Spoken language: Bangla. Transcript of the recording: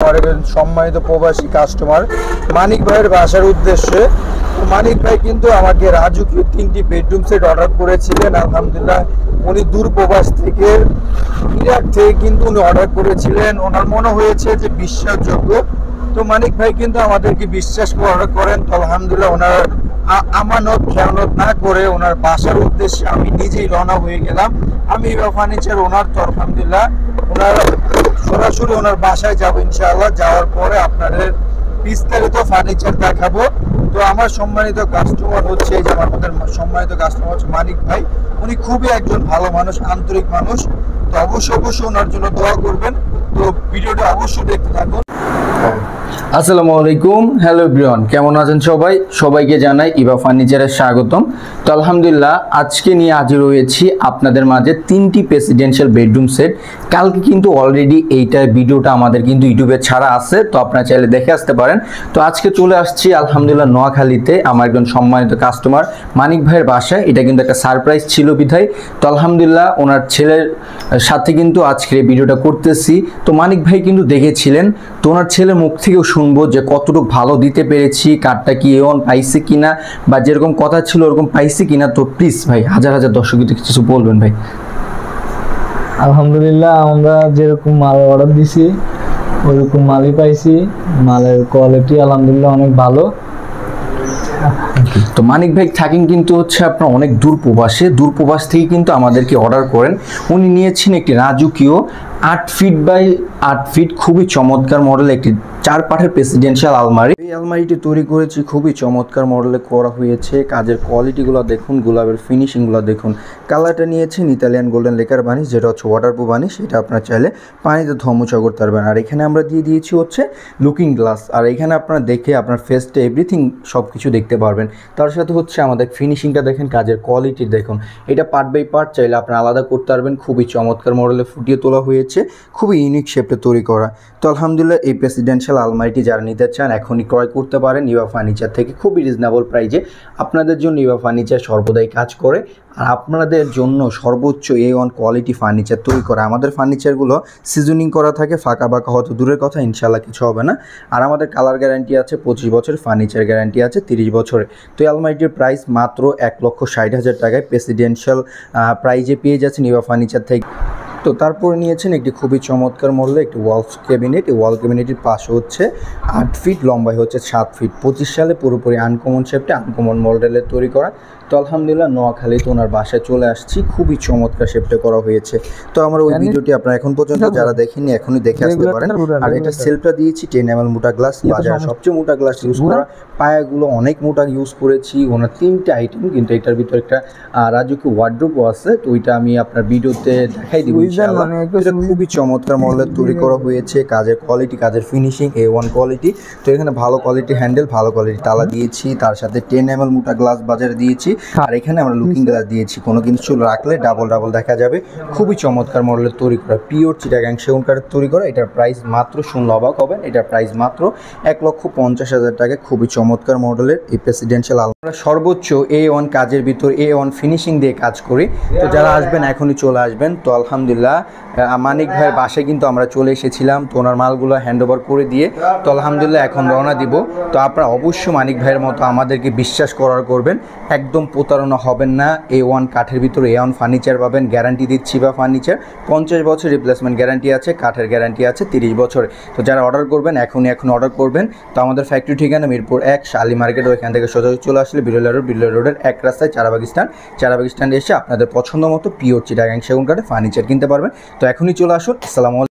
আমার একজন সম্মানিত প্রবাসী কাস্টমার মানিক ভাইয়ের বাসার উদ্দেশ্যে। মানিক ভাই কিন্তু আমাকে রাজুকে 3টি বেডরুম সেট অর্ডার করেছিলেন। আলহামদুলিল্লাহ উনি দূর প্রবাস থেকে ইরাক থেকে কিন্তু উনি অর্ডার করেছিলেন। ওনার মনে হয়েছে যে বিশ্বাসযোগ্য, তো মানিক ভাই কিন্তু আমাদেরকে বিশ্বাস করে অর্ডার করেন। তো আলহামদুলিল্লাহ ওনার আমানত খেয়ানত না করে ওনার বাসার উদ্দেশ্যে আমি নিজেই রওনা হয়ে গেলাম। আমি ইভা ফার্নিচার ওনার, তো আলহামদুলিল্লাহ ওনার সরাসরি ওনার বাসায় যাবো ইনশাআল্লাহ। যাওয়ার পরে আপনাদের বিস্তারিত ফার্নিচার দেখাবো। তো আমার সম্মানিত কাস্টমার হচ্ছে, এই যে আমাদের সম্মানিত কাস্টমার হচ্ছে মানিক ভাই। উনি খুবই একজন ভালো মানুষ, আন্তরিক মানুষ। তো অবশ্যই ওনার জন্য দোয়া করবেন। তো ভিডিওটা অবশ্যই দেখতে থাকুন। আসসালামু আলাইকুম, হ্যালো এভরিওয়ান, কেমন আছেন সবাই? সবাইকে জানাই ইভা ফার্নিচারের স্বাগতম। তো আলহামদুলিল্লাহ আজকে নিয়ে হাজির হয়েছি আপনাদের মাঝে 3টি প্রেসিডেন্সিয়াল বেডরুম সেট। কালকে কিন্তু অলরেডি এইটার ভিডিওটা আমাদের কিন্তু ইউটিউবে ছাড়া আছে, তো আপনারা চাইলে দেখে আসতে পারেন। তো আজকে চলে আসছি আলহামদুলিল্লাহ নোয়াখালীতে আমার একজন সম্মানিত কাস্টমার মানিক ভাইয়ের বাসায়। এটা কিন্তু একটা সারপ্রাইজ ছিল বিধায়, তো আলহামদুলিল্লাহ ওনার ছেলের সাথে কিন্তু আজকে ভিডিওটা করতেছি। তো মানিক ভাই কিন্তু দেখেছিলেন, তো ওনার ছেলের মুখ থেকেও শুনবো যে কতটুকু ভালো দিতে পেরেছি, কার্ডটা কি এমন পাইছে কিনা, বা যেরকম কথা ছিল ওরকম পাইছে কিনা। তো প্লিজ ভাই, হাজার দর্শক কিছু বলবেন ভাই। আলহামদুলিল্লাহ আমরা যেরকম মাল অর্ডার দিছি ওইরকম মালই পাইছি। মালের কোয়ালিটি আলহামদুলিল্লাহ অনেক ভালো। তো মানিক ভাই থাকেন কিন্তু হচ্ছে আপনার অনেক দূর প্রবাস থেকে কিন্তু আমাদেরকে অর্ডার করেন। উনি নিয়েছেন একটি রাজকীয় 8 ফিট বাই 8 ফিট খুবই চমৎকার মডেল একটি 4 পাটের প্রেসিডেন্সিয়াল আলমারি। এই আলমারিটি তৈরি করেছি খুবই চমৎকার মডেলে করা হয়েছে। কাজের কোয়ালিটিগুলো দেখুন, গোলাপের ফিনিশিংগুলো দেখুন। কালারটা নিয়েছেন ইতালিয়ান গোল্ডেন লেকার বানিশ, যেটা হচ্ছে ওয়াটারপ্রুফ বানিশ। এটা আপনারা চাইলে পানিতে ধর্মচা করতে পারবেন। আর এখানে আমরা দিয়ে দিয়েছি হচ্ছে লুকিং গ্লাস। আর এখানে আপনারা দেখে আপনার ফেসটা এভরিথিং সব কিছু দেখতে পারবেন। তার সাথে হচ্ছে আমাদের ফিনিশিংটা দেখেন, কাজের কোয়ালিটি দেখুন। এটা পার্ট বাই পার্ট চাইলে আপনারা আলাদা করতে পারবেন। খুবই চমৎকার মডেলে ফুটিয়ে তোলা হয়েছে, খুবই ইউনিক শেপে তৈরি করা। তো আলহামদুলিল্লাহ এই প্রেসিডেন্সিয়াল আলমারিটি যারা নিতে চান এখনই ক্রয় করতে পারেন ইভা ফার্নিচার থেকে খুবই রিজনেবল প্রাইজে। আপনাদের জন্য ইভা ফার্নিচার সর্বদাই কাজ করে, আর আপনাদের জন্য সর্বোচ্চ A1 কোয়ালিটি ফার্নিচার তৈরি করা। আমাদের ফার্নিচারগুলো সিজনিং করা থাকে, ফাঁকা বাঁকা হয়তো দূরের কথা, ইনশাল্লাহ কিছু হবে না। আর আমাদের কালার গ্যারান্টি আছে 25 বছর, ফার্নিচার গ্যারান্টি আছে 30 বছরে। তো এই আলমারিটির প্রাইস মাত্র 1,60,000 টাকায় প্রেসিডেন্সিয়াল প্রাইজে পেয়ে যাচ্ছেন ইভা ফার্নিচার থেকে। তো তারপরে নিয়েছেন একটি খুবই চমৎকার মডেলে একটি ওয়াল ক্যাবিনেট। এই ওয়াল ক্যাবিনেটের পাশে হচ্ছে 8 ফিট, লম্বায় হচ্ছে 7 ফিট। 25 সালে পুরোপুরি আনকমন শেপটা, আনকমন মডেলের তৈরি করা। তো আলহামদুলিল্লাহ নোয়াখালীতে ওনার বাসায় চলে আসছি, খুবই চমৎকার শেপটা করা হয়েছে। তো আমার ওই ভিডিওটি আপনারা এখন পর্যন্ত যারা দেখেননি এখনই দেখে আসতে পারেন। আর এটা সেলফটা দিয়েছি 10 mm মোটা গ্লাস, বাজারে সবচেয়ে মোটা গ্লাস ইউজ করা। পায়াগুলো অনেক মোটা ইউজ করেছি। ওনার 3টা আইটেম, কিন্তু এটার ভিতরে একটা রাজকীয় ওয়ার্ড্রোবও আছে, তো ওইটা আমি আপনার ভিডিওতে দেখাই দিব ইনশাআল্লাহ। এটা খুবই চমৎকার মডেলের তৈরি করা হয়েছে। কাজের কোয়ালিটি, কাজের ফিনিশিং A1 কোয়ালিটি। তো এখানে ভালো কোয়ালিটি হ্যান্ডেল, ভালো কোয়ালিটি তালা দিয়েছি। তার সাথে 10 mm মোটা গ্লাস বাজারে দিয়েছি। আর এখানে আমরা লুকিং গ্লাস দিয়েছি, কোনো কিছু রাখলে ডাবল দেখা যাবে। খুবই চমৎকার মডেলের তৈরি করা, পিওর চিটাগাং সেগুন কাঠের তৈরি করা। এটার প্রাইস মাত্র, শুনলে অবাক হবেন, এটার প্রাইস মাত্র 1,50,000 টাকা। খুবই চমৎকার মডেলের এই প্রেসিডেন্সিয়াল আমরা সর্বোচ্চ A1 কাজের ভিতর A1 ফিনিশিং দিয়ে কাজ করি। তো যারা আসবেন এখনই চলে আসবেন। তো আলহামদুলিল্লাহ মানিক ভাইয়ের বাসায় কিন্তু আমরা চলে এসেছিলাম, তো ওনার মালগুলো হ্যান্ড ওভার করে দিয়ে তো আলহামদুলিল্লাহ এখন রওনা দিব। তো আপনারা অবশ্যই মানিক ভাইয়ের মতো আমাদেরকে বিশ্বাস করবেন, একদম প্রতারণা হবেন না। A1 কাঠের ভিতরে A1 ফার্নিচার পাবেন, গ্যারান্টি দিচ্ছি বা ফার্নিচার 50 বছর রিপ্লেসমেন্ট গ্যারান্টি আছে, কাঠের গ্যারান্টি আছে 30 বছরে। তো যারা অর্ডার করবেন এখনই অর্ডার করবেন। তো আমাদের ফ্যাক্টরি ঠিকানা মিরপুর 1 শালি মার্কেট, ওইখান থেকে সোজা চলে আসলে বিরলা রোডের এক রাস্তায় চারাবাগ স্ট্যান্ডে এসে আপনাদের পছন্দ মতো পিওর চিটাগাং সেগুন কাঠের ফার্নিচার কিনতে পারবেন। তো এখনই চলে আসুন। আসসালামু আলাইকুম।